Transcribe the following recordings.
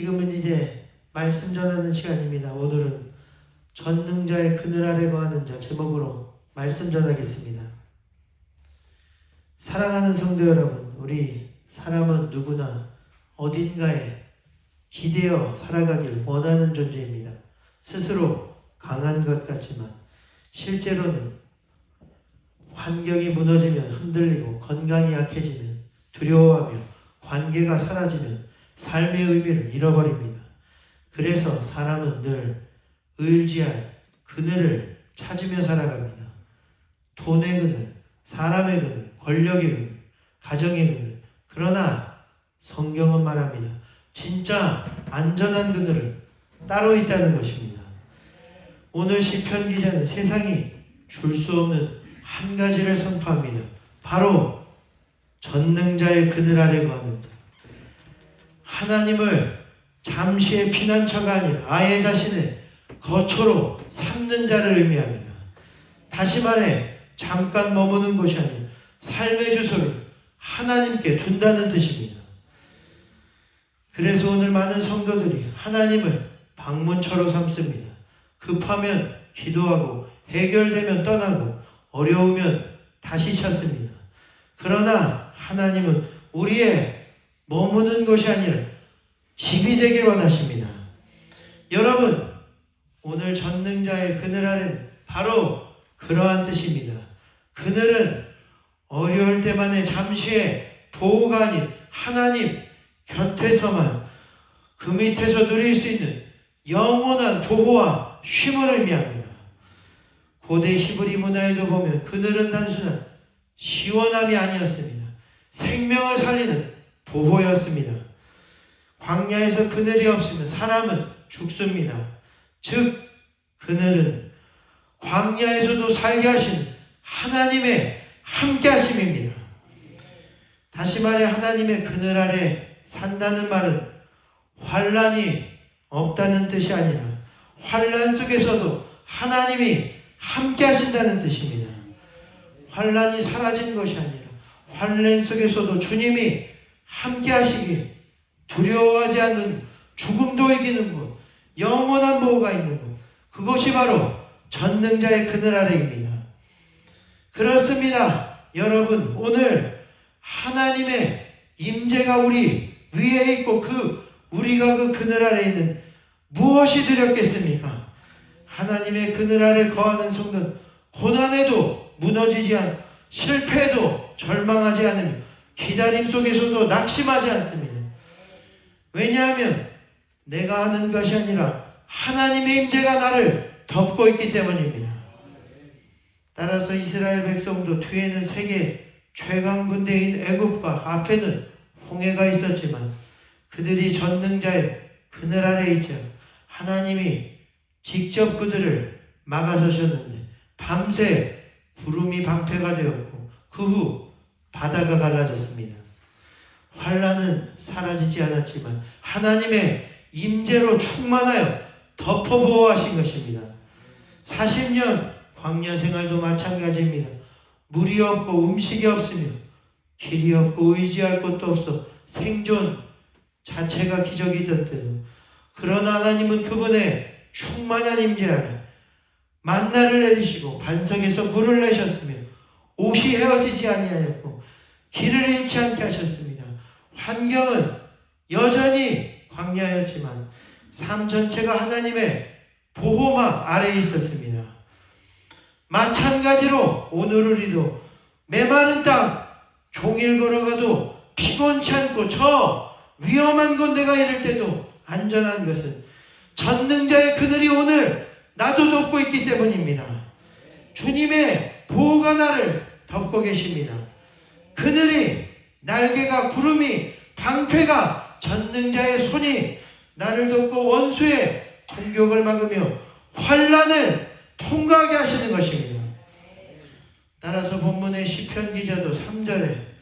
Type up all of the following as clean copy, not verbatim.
지금은 이제 말씀 전하는 시간입니다. 오늘은 전능자의 그늘 아래 거하는 자 제목으로 말씀 전하겠습니다. 사랑하는 성도 여러분, 우리 사람은 누구나 어딘가에 기대어 살아가길 원하는 존재입니다. 스스로 강한 것 같지만 실제로는 환경이 무너지면 흔들리고 건강이 약해지면 두려워하며 관계가 사라지면 삶의 의미를 잃어버립니다. 그래서 사람은 늘 의지할 그늘을 찾으며 살아갑니다. 돈의 그늘, 사람의 그늘, 권력의 그늘, 가정의 그늘. 그러나 성경은 말합니다. 진짜 안전한 그늘은 따로 있다는 것입니다. 오늘 시편 기자는 세상이 줄 수 없는 한 가지를 선포합니다. 바로 전능자의 그늘 아래 거하는 자. 하나님을 잠시의 피난처가 아니라 아예 자신의 거처로 삼는 자를 의미합니다. 다시 말해 잠깐 머무는 곳이 아니라 삶의 주소를 하나님께 둔다는 뜻입니다. 그래서 오늘 많은 성도들이 하나님을 방문처로 삼습니다. 급하면 기도하고 해결되면 떠나고 어려우면 다시 찾습니다. 그러나 하나님은 우리의 머무는 곳이 아니라 집이 되길 원하십니다. 여러분, 오늘 전능자의 그늘 아래는 바로 그러한 뜻입니다. 그늘은 어려울 때만의 잠시의 보호가 아닌 하나님 곁에서만 그 밑에서 누릴 수 있는 영원한 보호와 쉼을 의미합니다. 고대 히브리 문화에도 보면 그늘은 단순한 시원함이 아니었습니다. 생명을 살리는 보호였습니다. 광야에서 그늘이 없으면 사람은 죽습니다. 즉 그늘은 광야에서도 살게 하시는 하나님의 함께 하심입니다. 다시 말해 하나님의 그늘 아래 산다는 말은 환난이 없다는 뜻이 아니라 환난 속에서도 하나님이 함께 하신다는 뜻입니다. 환난이 사라진 것이 아니라 환난 속에서도 주님이 함께 하시기에 두려워하지 않는 죽음도 이기는 곳, 영원한 보호가 있는 곳, 그것이 바로 전능자의 그늘 아래입니다. 그렇습니다. 여러분, 오늘 하나님의 임재가 우리 위에 있고 우리가 그 그늘 아래 있는 무엇이 두렵겠습니까? 하나님의 그늘 아래 거하는 성도는 고난에도 무너지지 않고 실패에도 절망하지 않으며 기다림 속에서도 낙심하지 않습니다. 왜냐하면 내가 하는 것이 아니라 하나님의 임재가 나를 덮고 있기 때문입니다. 따라서 이스라엘 백성도 뒤에는 세계 최강 군대인 애굽과 앞에는 홍해가 있었지만 그들이 전능자의 그늘 아래 있자 하나님이 직접 그들을 막아서셨는데 밤새 구름이 방패가 되었고 그 후 바다가 갈라졌습니다. 환난은 사라지지 않았지만 하나님의 임재로 충만하여 덮어 보호하신 것입니다. 40년 광야 생활도 마찬가지입니다. 물이 없고 음식이 없으며 길이 없고 의지할 곳도 없어 생존 자체가 기적이던 때도 그러나 하나님은 그분의 충만한 임재 아래 만나를 내리시고 반석에서 물을 내셨으며 옷이 헤어지지 아니하였고 길을 잃지 않게 하셨습니다. 환경은 여전히 광야였지만 삶 전체가 하나님의 보호막 아래에 있었습니다. 마찬가지로 오늘 우리도 메마른 땅 종일 걸어가도 피곤치 않고 저 위험한 곳 내가 이럴 때도 안전한 것은 전능자의 그늘이 오늘 나도 덮고 있기 때문입니다. 주님의 보호가 나를 덮고 계십니다. 그늘이 날개가 구름이 방패가 전능자의 손이 나를 덮고 원수의 공격을 막으며 환난을 통과하게 하시는 것입니다. 따라서 본문의 시편 기자도 3절에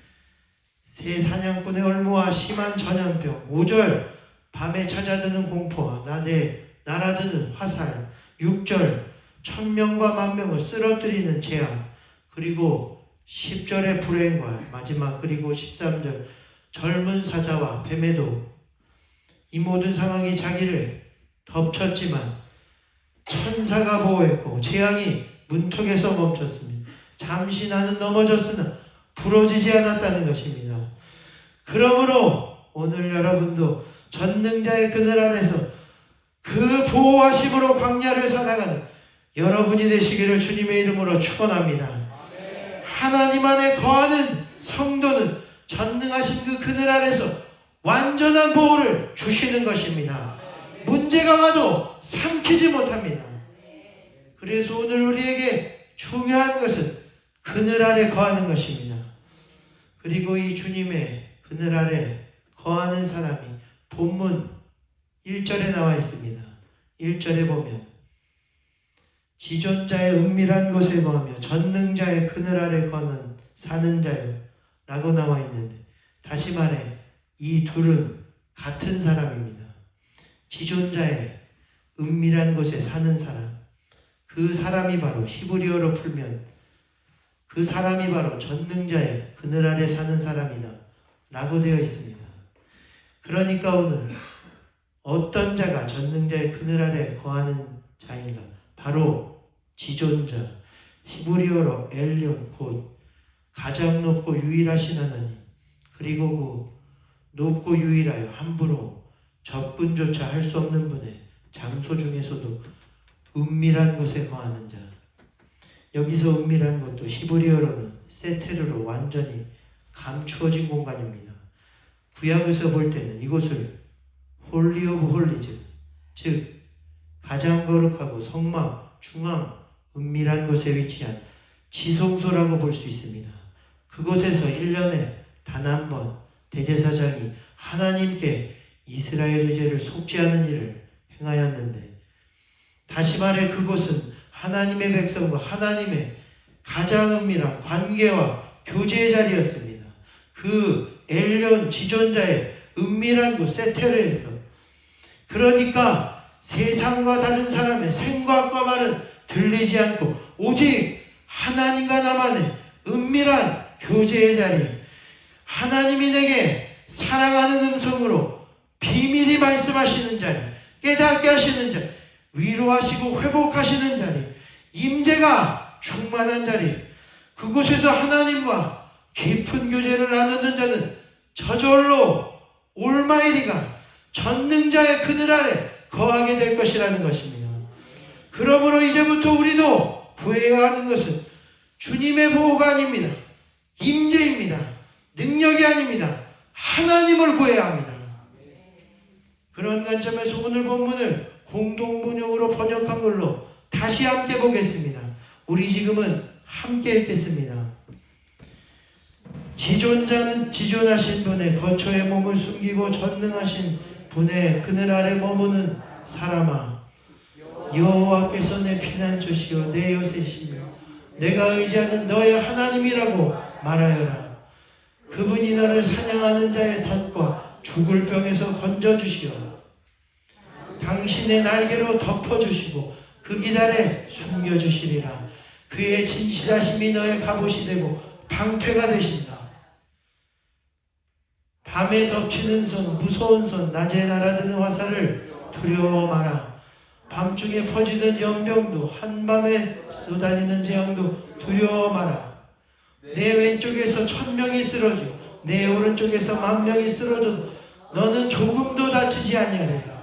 새 사냥꾼의 얼무와 심한 전염병, 5절 밤에 찾아드는 공포와 낮에 날아드는 화살, 6절 천명과 만명을 쓰러뜨리는 재앙, 그리고 10절의 불행과 마지막 그리고 13절 젊은 사자와 뱀에도 이 모든 상황이 자기를 덮쳤지만 천사가 보호했고 재앙이 문턱에서 멈췄습니다. 잠시 나는 넘어졌으나 부러지지 않았다는 것입니다. 그러므로 오늘 여러분도 전능자의 그늘 아래서 그 보호하심으로 광야를 살아가는 여러분이 되시기를 주님의 이름으로 축원합니다. 하나님 안에 거하는 성도는 전능하신 그 그늘 아래서 완전한 보호를 주시는 것입니다. 문제가 와도 삼키지 못합니다. 그래서 오늘 우리에게 중요한 것은 그늘 아래 거하는 것입니다. 그리고 이 주님의 그늘 아래 거하는 사람이 본문 1절에 나와 있습니다. 1절에 보면 지존자의 은밀한 곳에 거하며 전능자의 그늘 아래 거하는 사는 자요 라고 나와 있는데, 다시 말해 이 둘은 같은 사람입니다. 지존자의 은밀한 곳에 사는 사람, 그 사람이 바로 히브리어로 풀면 그 사람이 바로 전능자의 그늘 아래 사는 사람이다 라고 되어 있습니다. 그러니까 오늘 어떤 자가 전능자의 그늘 아래 거하는 자인가? 바로 지존자, 히브리어로 엘yon, 곧 가장 높고 유일하신 하나님, 그리고 그 높고 유일하여 함부로 접근조차 할 수 없는 분의 장소 중에서도 은밀한 곳에 거하는 자. 여기서 은밀한 것도 히브리어로는 세테르로 완전히 감추어진 공간입니다. 구약에서 볼 때는 이곳을 홀리 오브 홀리즈, 즉 가장 거룩하고 성막 중앙 은밀한 곳에 위치한 지성소라고 볼 수 있습니다. 그곳에서 1년에 단 한 번 대제사장이 하나님께 이스라엘의 죄를 속죄하는 일을 행하였는데, 다시 말해 그곳은 하나님의 백성과 하나님의 가장 은밀한 관계와 교제의 자리였습니다. 그 엘yon 지존자의 은밀한 곳 세테르에서, 그러니까 세상과 다른 사람의 생각과 말은 들리지 않고 오직 하나님과 나만의 은밀한 교제의 자리, 하나님이 내게 사랑하는 음성으로 비밀히 말씀하시는 자리, 깨닫게 하시는 자리, 위로하시고 회복하시는 자리, 임재가 충만한 자리, 그곳에서 하나님과 깊은 교제를 나누는 자는 저절로 올마이리가 전능자의 그늘 아래 거하게 될 것이라는 것입니다. 그러므로 이제부터 우리도 구해야 하는 것은 주님의 보호가 아닙니다. 임재입니다. 능력이 아닙니다. 하나님을 구해야 합니다. 그런 관점에서 오늘 본문을 공동번역으로 번역한 걸로 다시 함께 보겠습니다. 우리 지금은 함께 읽겠습니다. 지존자는 지존하신 분의 거처에 몸을 숨기고 전능하신 분의 그늘 아래 머무는 사람아, 여호와께서 내 피난처시요 내 요새시며 내가 의지하는 너의 하나님이라고 말하여라. 그분이 너를 사냥하는 자의 덫과 죽을 병에서 건져주시오. 당신의 날개로 덮어주시고 그 기단에 숨겨주시리라. 그의 진실하심이 너의 갑옷이 되고 방패가 되신다. 밤에 덮치는 손, 무서운 손, 낮에 날아드는 화살을 두려워 마라. 밤중에 퍼지는 연병도, 한밤에 쏘다니는 재앙도 두려워 마라. 내 왼쪽에서 1000명이 쓰러지고 내 오른쪽에서 10,000명이 쓰러져도 너는 조금도 다치지 아니하리라.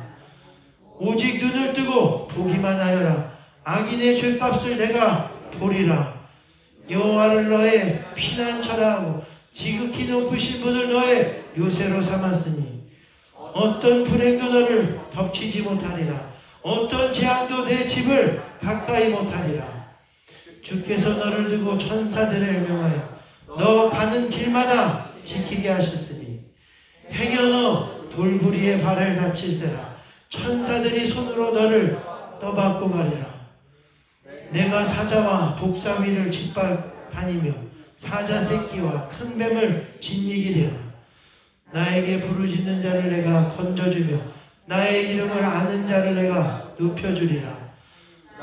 오직 눈을 뜨고 보기만 하여라. 악인의 죄값을 내가 보리라. 여호와를 너의 피난처라 하고 지극히 높으신 분을 너의 요새로 삼았으니 어떤 불행도 너를 덮치지 못하리라. 어떤 재앙도 내 집을 가까이 못하리라. 주께서 너를 두고 천사들을 명하여 너 가는 길마다 지키게 하셨으니 행여 너 돌부리에 발을 다칠세라. 천사들이 손으로 너를 떠받고 가리라. 내가 사자와 독사위를 짓밟다니며 사자 새끼와 큰 뱀을 짓이기리라. 나에게 부르짖는 자를 내가 건져주며 나의 이름을 아는 자를 내가 눕혀주리라.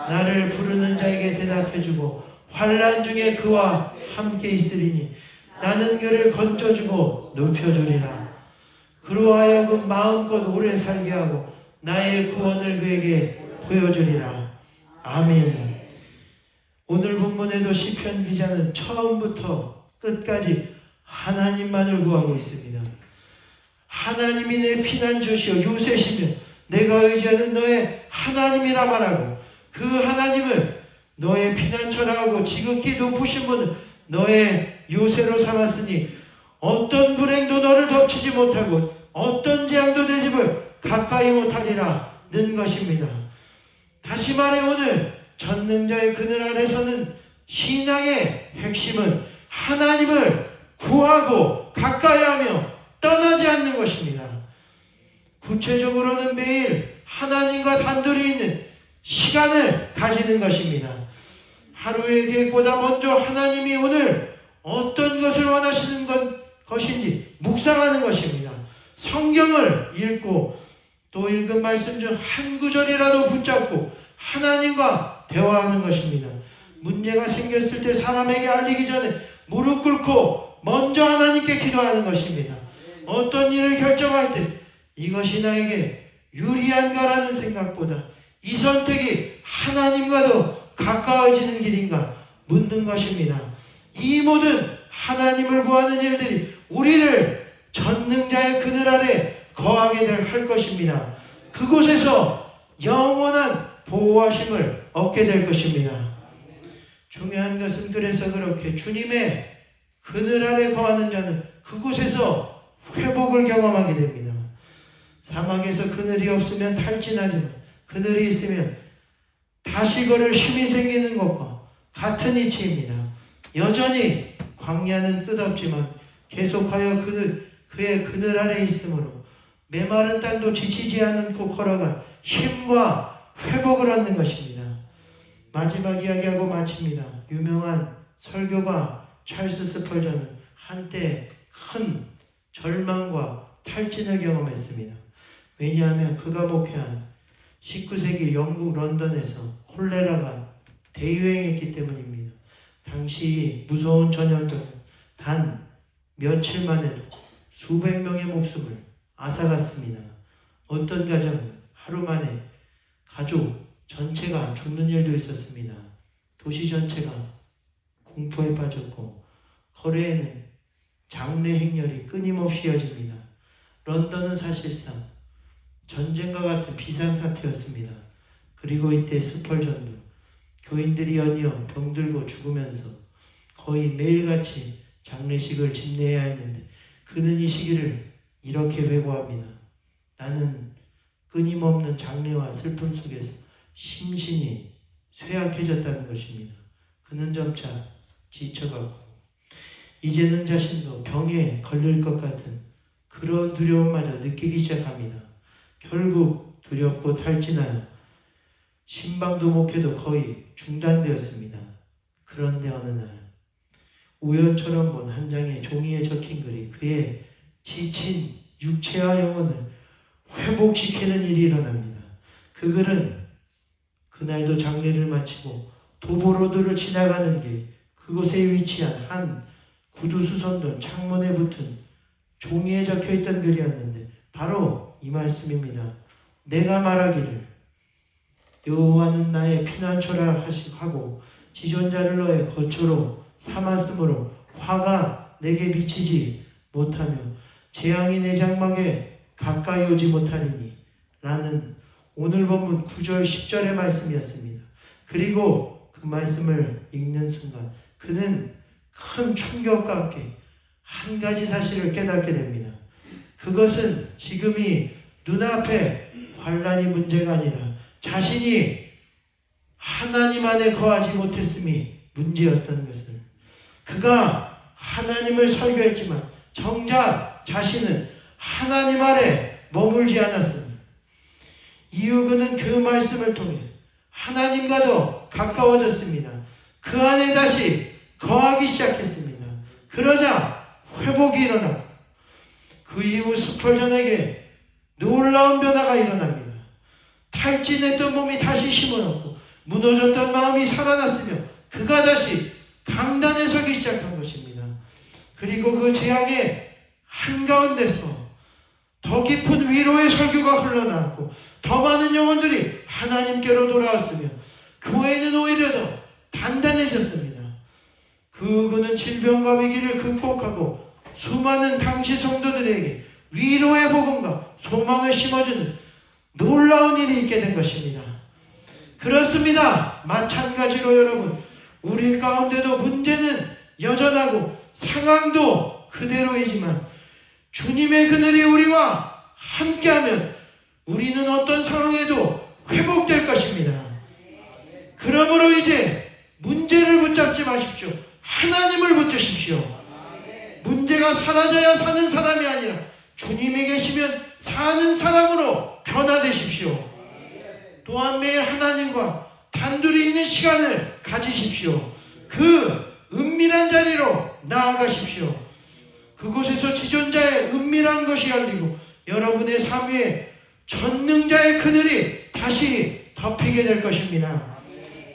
나를 부르는 자에게 대답해주고 환난 중에 그와 함께 있으리니 나는 그를 건져주고 눕혀주리라. 그로 하여금 마음껏 오래 살게 하고 나의 구원을 그에게 보여주리라. 아멘. 오늘 본문에도 시편 기자는 처음부터 끝까지 하나님만을 구하고 있습니다. 하나님이 내 피난처시여 요새시며 내가 의지하는 너의 하나님이라 말하고 그 하나님을 너의 피난처라 하고 지극히 높으신 분은 너의 요새로 삼았으니 어떤 불행도 너를 덮치지 못하고 어떤 재앙도 내 집을 가까이 못하리라 는 것입니다. 다시 말해 오늘 전능자의 그늘 아래서는 신앙의 핵심은 하나님을 구하고 가까이하며 떠나지 않는 것입니다. 구체적으로는 매일 하나님과 단둘이 있는 시간을 가지는 것입니다. 하루의 계획보다 먼저 하나님이 오늘 어떤 것을 원하시는 것인지 묵상하는 것입니다. 성경을 읽고 또 읽은 말씀 중 한 구절이라도 붙잡고 하나님과 대화하는 것입니다. 문제가 생겼을 때 사람에게 알리기 전에 무릎 꿇고 먼저 하나님께 기도하는 것입니다. 어떤 일을 결정할 때 이것이 나에게 유리한가라는 생각보다 이 선택이 하나님과 더 가까워지는 길인가 묻는 것입니다. 이 모든 하나님을 구하는 일들이 우리를 전능자의 그늘 아래 거하게 할 것입니다. 그곳에서 영원한 보호하심을 얻게 될 것입니다. 중요한 것은 그래서 그렇게 주님의 그늘 아래 거하는 자는 그곳에서 회복을 경험하게 됩니다. 사막에서 그늘이 없으면 탈진하지만 그늘이 있으면 다시 걸을 힘이 생기는 것과 같은 이치입니다. 여전히 광야는 끝없지만 계속하여 그의 그늘 아래 있으므로 메마른 땅도 지치지 않고 걸어가 힘과 회복을 얻는 것입니다. 마지막 이야기하고 마칩니다. 유명한 설교가 찰스 스펄전은 한때 큰 절망과 탈진을 경험했습니다. 왜냐하면 그가 목회한 19세기 영국 런던에서 콜레라가 대유행했기 때문입니다. 당시 무서운 전염병은 단 며칠 만에도 수백 명의 목숨을 앗아갔습니다. 어떤 가정은 하루 만에 가족 전체가 죽는 일도 있었습니다. 도시 전체가 공포에 빠졌고 거리에는 장례 행렬이 끊임없이 이어집니다. 런던은 사실상 전쟁과 같은 비상사태였습니다. 그리고 이때 스펄전도 교인들이 연이어 병들고 죽으면서 거의 매일같이 장례식을 집례해야 했는데 그는 이 시기를 이렇게 회고합니다. 나는 끊임없는 장례와 슬픔 속에서 심신이 쇠약해졌다는 것입니다. 그는 점차 지쳐가고 이제는 자신도 병에 걸릴 것 같은 그런 두려움마저 느끼기 시작합니다. 결국 두렵고 탈진하여 신방도 목회도 거의 중단되었습니다. 그런데 어느 날 우연처럼 본 한 장의 종이에 적힌 글이 그의 지친 육체와 영혼을 회복시키는 일이 일어납니다. 그 글은 그날도 장례를 마치고 도보로드를 지나가는 길 그곳에 위치한 한 구두수선돈 창문에 붙은 종이에 적혀있던 글이었는데 바로 이 말씀입니다. 내가 말하기를 여호와는 나의 피난처라 하고 지존자를 너의 거처로 삼았으므로 화가 내게 미치지 못하며 재앙이 내 장막에 가까이 오지 못하리니 라는 오늘 본문 9절 10절의 말씀이었습니다. 그리고 그 말씀을 읽는 순간 그는 큰 충격과 함께 한 가지 사실을 깨닫게 됩니다. 그것은 지금이 눈앞에 환난이 문제가 아니라 자신이 하나님 안에 거하지 못했음이 문제였던 것을 그가 하나님을 설교했지만 정작 자신은 하나님 아래 머물지 않았습니다. 이후 그는 그 말씀을 통해 하나님과도 가까워졌습니다. 그 안에 다시 거하기 시작했습니다. 그러자 회복이 일어나고 그 이후 스펄전에게 놀라운 변화가 일어납니다. 탈진했던 몸이 다시 힘을 얻고 무너졌던 마음이 살아났으며 그가 다시 강단에 서기 시작한 것입니다. 그리고 그 재앙의 한가운데서 더 깊은 위로의 설교가 흘러나왔고 더 많은 영혼들이 하나님께로 돌아왔으며 교회는 오히려 더 단단해졌습니다. 그는 질병과 위기를 극복하고 수많은 당시 성도들에게 위로의 복음과 소망을 심어주는 놀라운 일이 있게 된 것입니다. 그렇습니다. 마찬가지로 여러분, 우리 가운데도 문제는 여전하고 상황도 그대로이지만 주님의 그늘이 우리와 함께하면 우리는 어떤 상황에도 회복될 것입니다. 그러므로 이제 문제를 붙잡지 마십시오. 하나님을 붙드십시오. 문제가 사라져야 사는 사람이 아니라 주님이 계시면 사는 사람으로 변화되십시오. 또한 매일 하나님과 단둘이 있는 시간을 가지십시오. 그 은밀한 자리로 나아가십시오. 그곳에서 지존자의 은밀한 것이 열리고 여러분의 삶 위에 전능자의 그늘이 다시 덮이게 될 것입니다.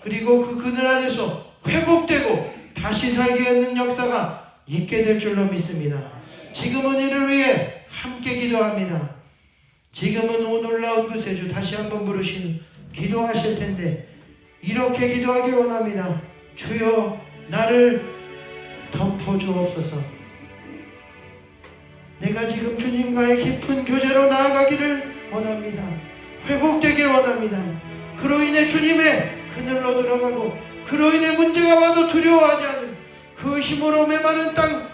그리고 그 그늘 안에서 회복되고 다시 살게 하는 역사가 있게 될 줄로 믿습니다. 지금은 이를 위해 함께 기도합니다. 지금은 오 놀라운 구세주 다시 한번 부르시는 기도하실 텐데 이렇게 기도하길 원합니다. 주여 나를 덮어주옵소서. 내가 지금 주님과의 깊은 교제로 나아가기를 원합니다. 회복되길 원합니다. 그로 인해 주님의 그늘로 들어가고 그로 인해 문제가 와도 두려워하지 않는 그 힘으로 메마른 땅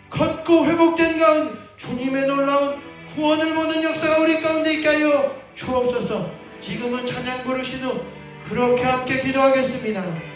걷고 회복된 가운데 주님의 놀라운 구원을 보는 역사가 우리 가운데 있게 하여 주옵소서. 지금은 찬양 부르신 후 그렇게 함께 기도하겠습니다.